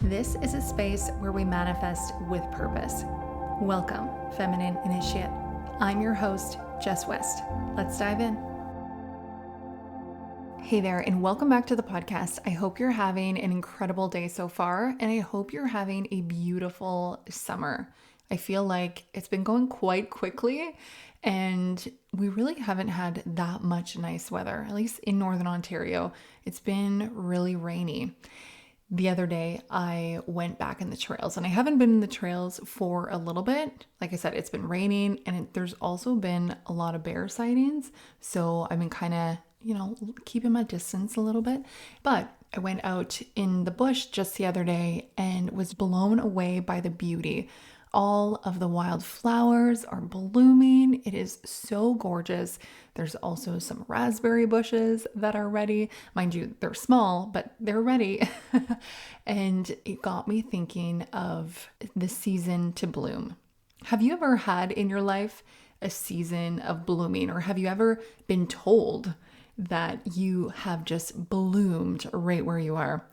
This is a space where we manifest with purpose. Welcome, Feminine Initiate. I'm your host, Jess West. Let's dive in. Hey there, and welcome back to the podcast. I hope you're having an incredible day so far, and I hope you're having a beautiful summer. I feel like it's been going quite quickly, and we really haven't had that much nice weather, at least in Northern Ontario. It's been really rainy. The other day, I went back in the trails, and I haven't been in the trails for a little bit. Like I said, it's been raining, and there's also been a lot of bear sightings. So I've been kind of, keeping my distance a little bit. But I went out in the bush just the other day and was blown away by the beauty. All of the wild flowers are blooming. It is so gorgeous. There's also some raspberry bushes that are ready. Mind you, they're small, but they're ready. And it got me thinking of the season to bloom. Have you ever had in your life a season of blooming, or have you ever been told that you have just bloomed right where you are?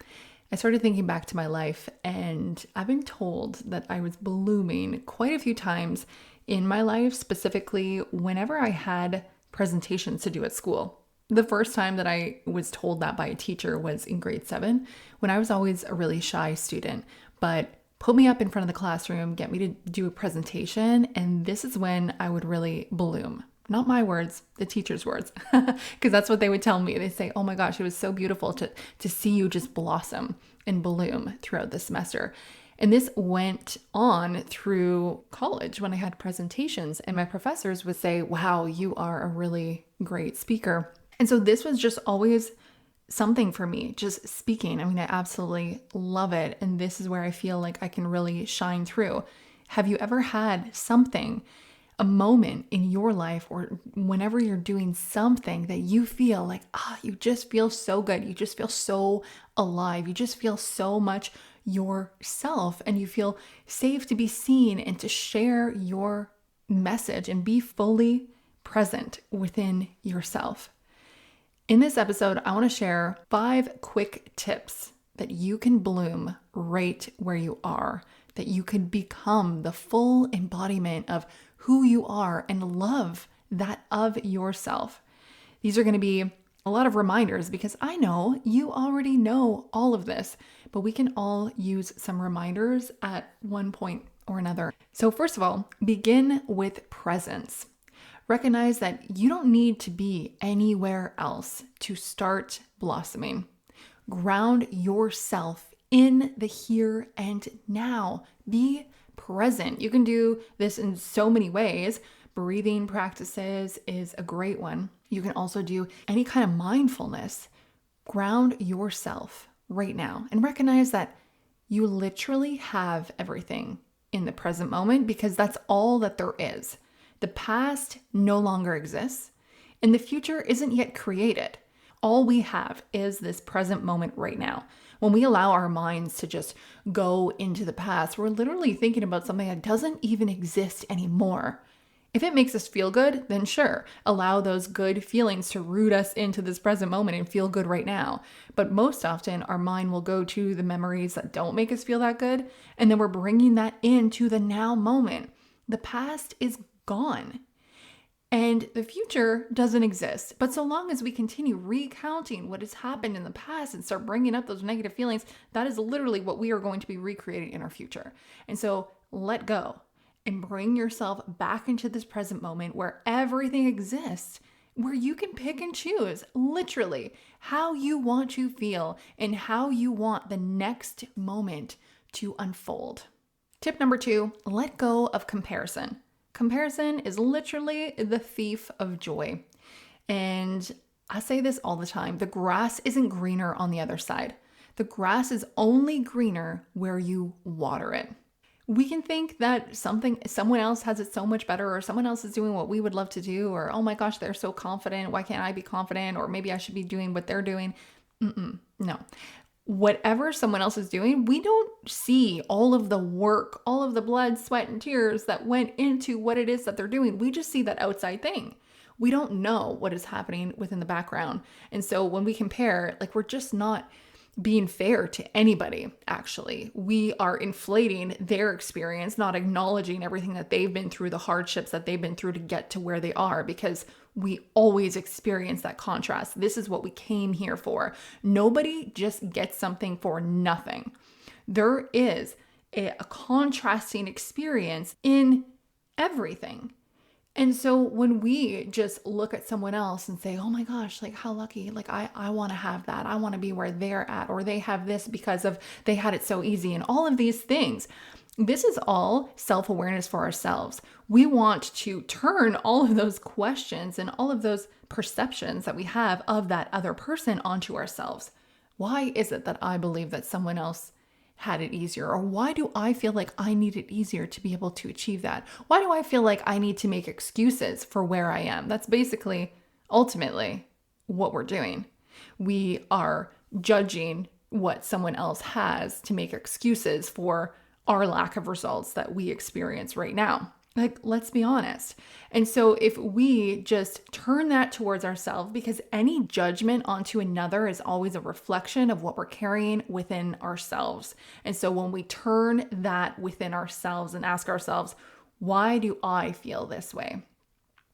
I started thinking back to my life, and I've been told that I was blooming quite a few times in my life, specifically whenever I had presentations to do at school. The first time that I was told that by a teacher was in grade 7, when I was always a really shy student, but put me up in front of the classroom, get me to do a presentation, and this is when I would really bloom. Not my words, the teacher's words, because that's what they would tell me. They say, oh my gosh, it was so beautiful to see you just blossom and bloom throughout the semester. And this went on through college when I had presentations, and my professors would say, wow, you are a really great speaker. And so this was just always something for me, just speaking. I mean, I absolutely love it. And this is where I feel like I can really shine through. Have you ever had something, a moment in your life, or whenever you're doing something that you feel like, you just feel so good. You just feel so alive. You just feel so much yourself, and you feel safe to be seen and to share your message and be fully present within yourself. In this episode, I want to share 5 quick tips that you can bloom right where you are, that you could become the full embodiment of who you are and love that of yourself. These are going to be a lot of reminders, because I know you already know all of this, but we can all use some reminders at one point or another. So first of all, begin with presence. Recognize that you don't need to be anywhere else to start blossoming. Ground yourself in the here and now. Be present. You can do this in so many ways. Breathing practices is a great one. You can also do any kind of mindfulness. Ground yourself right now and recognize that you literally have everything in the present moment, because that's all that there is. The past no longer exists, and the future isn't yet created. All we have is this present moment right now. When we allow our minds to just go into the past, we're literally thinking about something that doesn't even exist anymore. If it makes us feel good, then sure, allow those good feelings to root us into this present moment and feel good right now. But most often, our mind will go to the memories that don't make us feel that good, and then we're bringing that into the now moment. The past is gone. And the future doesn't exist. But so long as we continue recounting what has happened in the past and start bringing up those negative feelings, that is literally what we are going to be recreating in our future. And so let go and bring yourself back into this present moment where everything exists, where you can pick and choose literally how you want to feel and how you want the next moment to unfold. Tip number 2, let go of comparison. Comparison is literally the thief of joy. And I say this all the time, the grass isn't greener on the other side. The grass is only greener where you water it. We can think that someone else has it so much better, or someone else is doing what we would love to do, or oh my gosh, they're so confident. Why can't I be confident? Or maybe I should be doing what they're doing. No. Whatever someone else is doing, we don't see all of the work, all of the blood, sweat, and tears that went into what it is that they're doing. We just see that outside thing. We don't know what is happening within the background. And so when we compare, we're just not being fair to anybody, actually. We are inflating their experience, not acknowledging everything that they've been through, the hardships that they've been through to get to where they are, because we always experience that contrast. This is what we came here for. Nobody just gets something for nothing. There is a contrasting experience in everything. And so when we just look at someone else and say, oh my gosh, like how lucky, like I want to have that. I want to be where they're at, or they have this because of they had it so easy, and all of these things. This is all self-awareness for ourselves. We want to turn all of those questions and all of those perceptions that we have of that other person onto ourselves. Why is it that I believe that someone else had it easier? Or why do I feel like I need it easier to be able to achieve that? Why do I feel like I need to make excuses for where I am? That's basically, ultimately, what we're doing. We are judging what someone else has to make excuses for our lack of results that we experience right now. Like, let's be honest. And so if we just turn that towards ourselves, because any judgment onto another is always a reflection of what we're carrying within ourselves. And so when we turn that within ourselves and ask ourselves, why do I feel this way?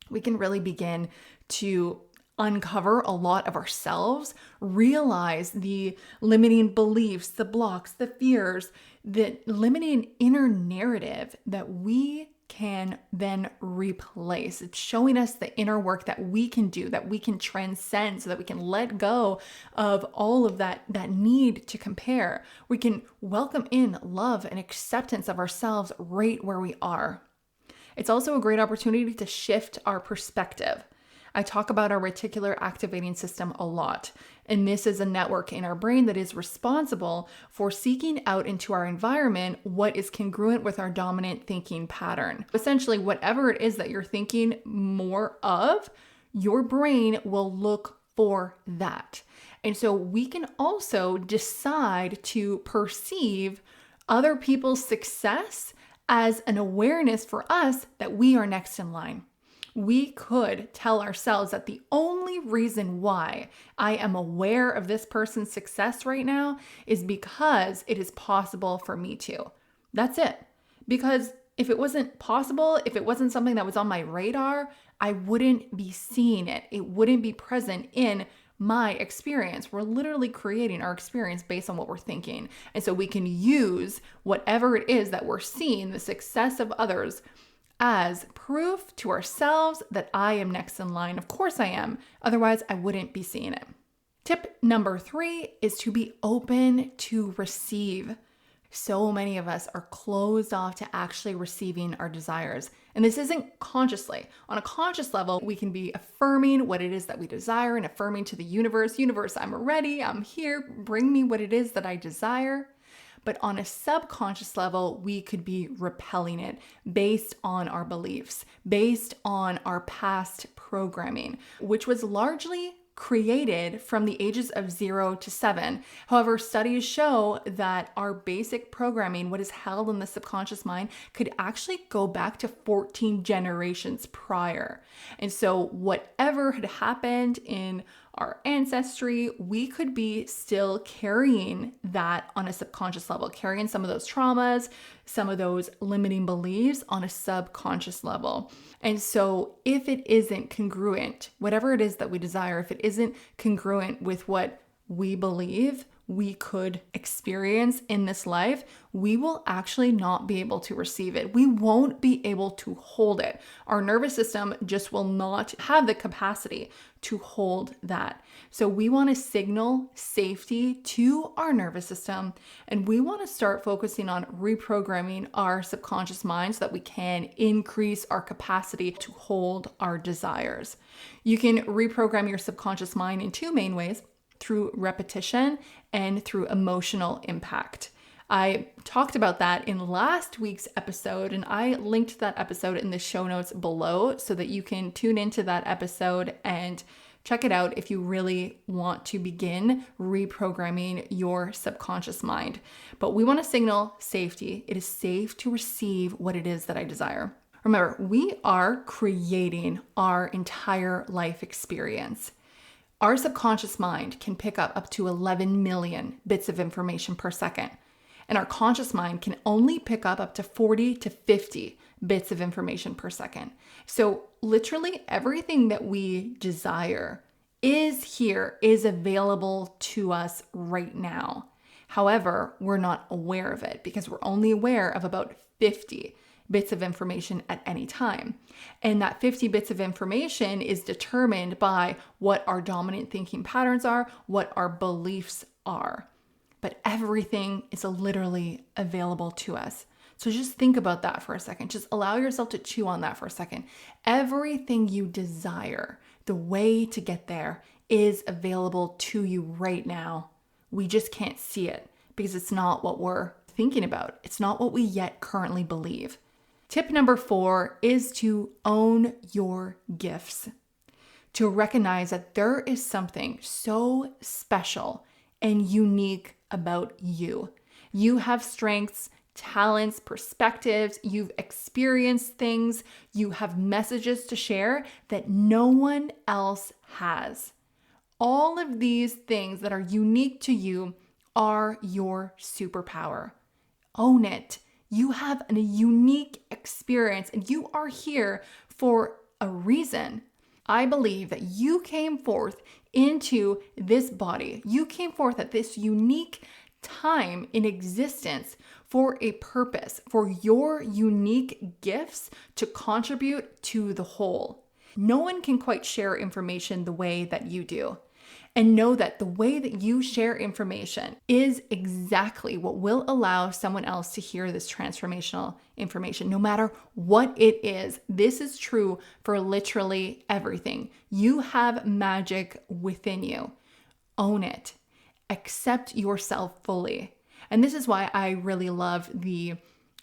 We can really begin to uncover a lot of ourselves, realize the limiting beliefs, the blocks, the fears, the limiting inner narrative that we can then replace. It's showing us the inner work that we can do, that we can transcend, so that we can let go of all of that need to compare. We can welcome in love and acceptance of ourselves right where we are. It's also a great opportunity to shift our perspective. I talk about our reticular activating system a lot, and this is a network in our brain that is responsible for seeking out into our environment what is congruent with our dominant thinking pattern. Essentially, whatever it is that you're thinking more of, your brain will look for that. And so we can also decide to perceive other people's success as an awareness for us that we are next in line. We could tell ourselves that the only reason why I am aware of this person's success right now is because it is possible for me to. That's it. Because if it wasn't possible, if it wasn't something that was on my radar, I wouldn't be seeing it. It wouldn't be present in my experience. We're literally creating our experience based on what we're thinking. And so we can use whatever it is that we're seeing, the success of others, as proof to ourselves that I am next in line. Of course I am. Otherwise, I wouldn't be seeing it. Tip number 3 is to be open to receive. So many of us are closed off to actually receiving our desires. And this isn't consciously. On a conscious level, we can be affirming what it is that we desire and affirming to the universe, I'm ready, I'm here, bring me what it is that I desire. But on a subconscious level, we could be repelling it based on our beliefs, based on our past programming, which was largely created from the ages of 0 to 7. However, studies show that our basic programming, what is held in the subconscious mind, could actually go back to 14 generations prior. And so whatever had happened in our ancestry, we could be still carrying that on a subconscious level, carrying some of those traumas, some of those limiting beliefs on a subconscious level. And so if it isn't congruent, whatever it is that we desire, if it isn't congruent with what we believe we could experience in this life, we will actually not be able to receive it. We won't be able to hold it. Our nervous system just will not have the capacity to hold that. So we want to signal safety to our nervous system, and we want to start focusing on reprogramming our subconscious mind so that we can increase our capacity to hold our desires. You can reprogram your subconscious mind in 2 main ways: through repetition and through emotional impact. I talked about that in last week's episode, and I linked that episode in the show notes below so that you can tune into that episode and check it out if you really want to begin reprogramming your subconscious mind. But we want to signal safety. It is safe to receive what it is that I desire. Remember, we are creating our entire life experience. Our subconscious mind can pick up to 11 million bits of information per second. And our conscious mind can only pick up to 40 to 50 bits of information per second. So literally everything that we desire is available to us right now. However, we're not aware of it because we're only aware of about 50 bits of information at any time. And that 50 bits of information is determined by what our dominant thinking patterns are, what our beliefs are. But everything is literally available to us. So just think about that for a second. Just allow yourself to chew on that for a second. Everything you desire, the way to get there, is available to you right now. We just can't see it because it's not what we're thinking about. It's not what we yet currently believe. Tip number 4 is to own your gifts. To recognize that there is something so special and unique about you. You have strengths, talents, perspectives, you've experienced things, you have messages to share that no one else has. All of these things that are unique to you are your superpower. Own it. You have a unique experience and you are here for a reason. I believe that you came forth into this body. You came forth at this unique time in existence for a purpose, for your unique gifts to contribute to the whole. No one can quite share information the way that you do. And know that the way that you share information is exactly what will allow someone else to hear this transformational information, no matter what it is. This is true for literally everything. You have magic within you. Own it. Accept yourself fully. And this is why I really love the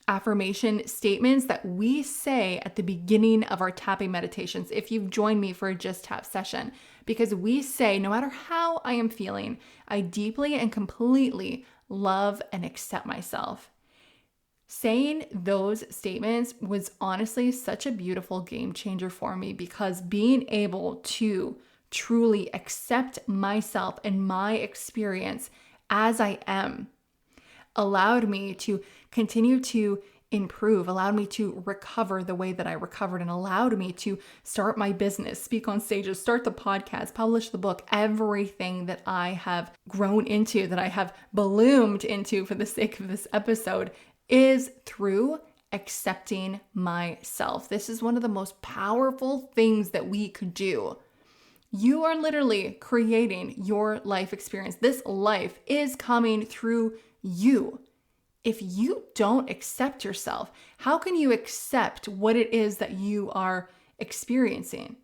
affirmation statements that we say at the beginning of our tapping meditations. If you've joined me for a Just Tap session, because we say, no matter how I am feeling, I deeply and completely love and accept myself. Saying those statements was honestly such a beautiful game changer for me because being able to truly accept myself and my experience as I am allowed me to continue to improve, allowed me to recover the way that I recovered, and allowed me to start my business, speak on stages, start the podcast, publish the book, everything that I have grown into, that I have ballooned into for the sake of this episode, is through accepting myself. This is one of the most powerful things that we could do. You are literally creating your life experience. This life is coming through you. If you don't accept yourself, how can you accept what it is that you are experiencing?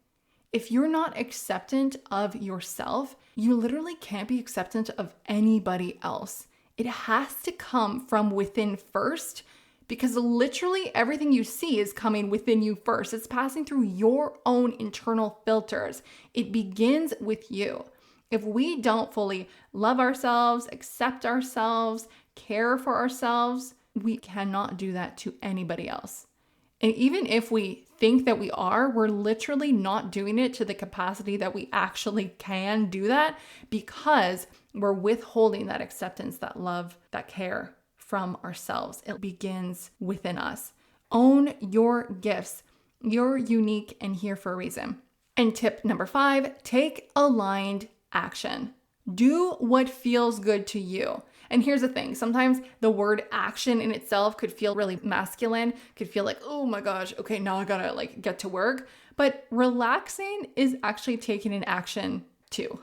If you're not acceptant of yourself, you literally can't be acceptant of anybody else. It has to come from within first, because literally everything you see is coming within you first. It's passing through your own internal filters. It begins with you. If we don't fully love ourselves, accept ourselves, care for ourselves, we cannot do that to anybody else. And even if we think that we are, we're literally not doing it to the capacity that we actually can do that because we're withholding that acceptance, that love, that care from ourselves. It begins within us. Own your gifts. You're unique and here for a reason. And tip number 5, take aligned action. Do what feels good to you. And here's the thing, sometimes the word action in itself could feel really masculine, could feel like, oh my gosh, okay, now I gotta get to work. But relaxing is actually taking an action too.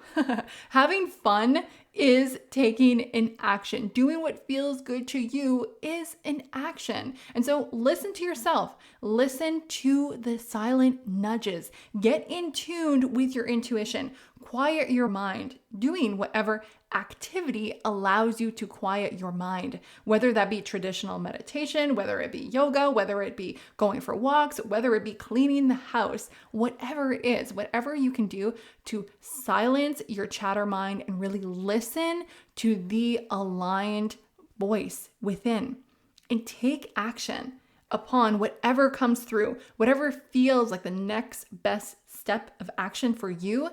Having fun is taking an action. Doing what feels good to you is an action. And so listen to yourself. Listen to the silent nudges. Get in tune with your intuition. Quiet your mind. Doing whatever activity allows you to quiet your mind, whether that be traditional meditation, whether it be yoga, whether it be going for walks, whether it be cleaning the house, whatever it is, whatever you can do to silence your chatter mind and really listen to the aligned voice within and take action upon whatever comes through, whatever feels like the next best step of action for you.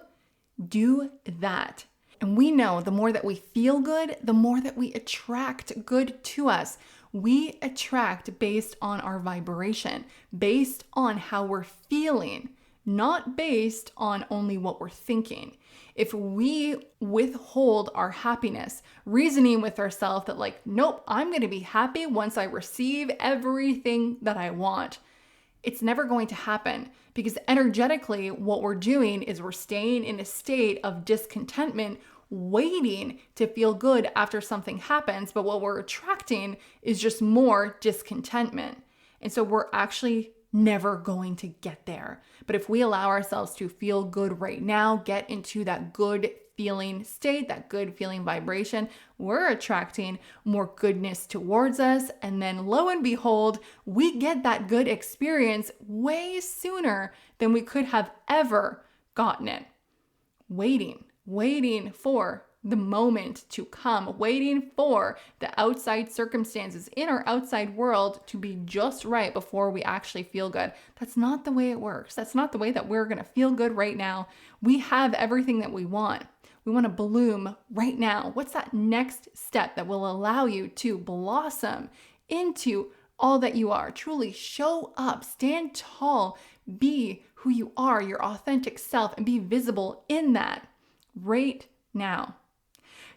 Do that. And we know the more that we feel good, the more that we attract good to us. We attract based on our vibration, based on how we're feeling, not based on only what we're thinking. If we withhold our happiness, reasoning with ourselves that like, nope, I'm going to be happy once I receive everything that I want, it's never going to happen, because energetically what we're doing is we're staying in a state of discontentment, waiting to feel good after something happens. But what we're attracting is just more discontentment. And so we're actually never going to get there. But if we allow ourselves to feel good right now, get into that good feeling state, that good feeling vibration, we're attracting more goodness towards us. And then lo and behold, we get that good experience way sooner than we could have ever gotten it. Waiting for the moment to come, waiting for the outside circumstances in our outside world to be just right before we actually feel good. That's not the way it works. That's not the way that we're going to feel good right now. We have everything that we want. We want to bloom right now. What's that next step that will allow you to blossom into all that you are? Truly show up, stand tall, be who you are, your authentic self, and be visible in that right now.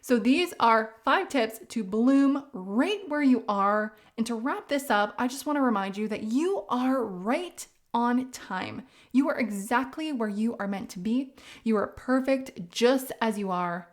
So these are 5 tips to bloom right where you are. And to wrap this up, I just want to remind you that you are right on time. You are exactly where you are meant to be. You are perfect just as you are.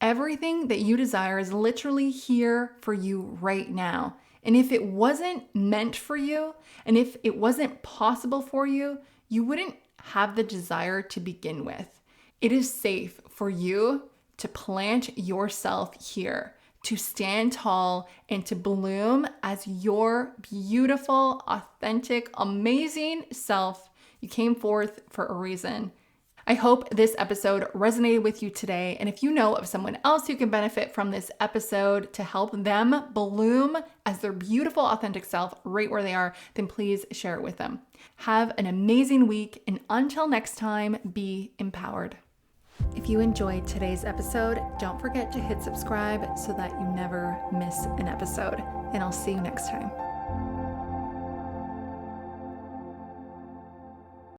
Everything that you desire is literally here for you right now. And if it wasn't meant for you, and if it wasn't possible for you, you wouldn't have the desire to begin with. It is safe for you to plant yourself here, to stand tall and to bloom as your beautiful, authentic, amazing self. You came forth for a reason. I hope this episode resonated with you today. And if you know of someone else who can benefit from this episode to help them bloom as their beautiful, authentic self right where they are, then please share it with them. Have an amazing week. And until next time, be empowered. If you enjoyed today's episode, don't forget to hit subscribe so that you never miss an episode. And I'll see you next time.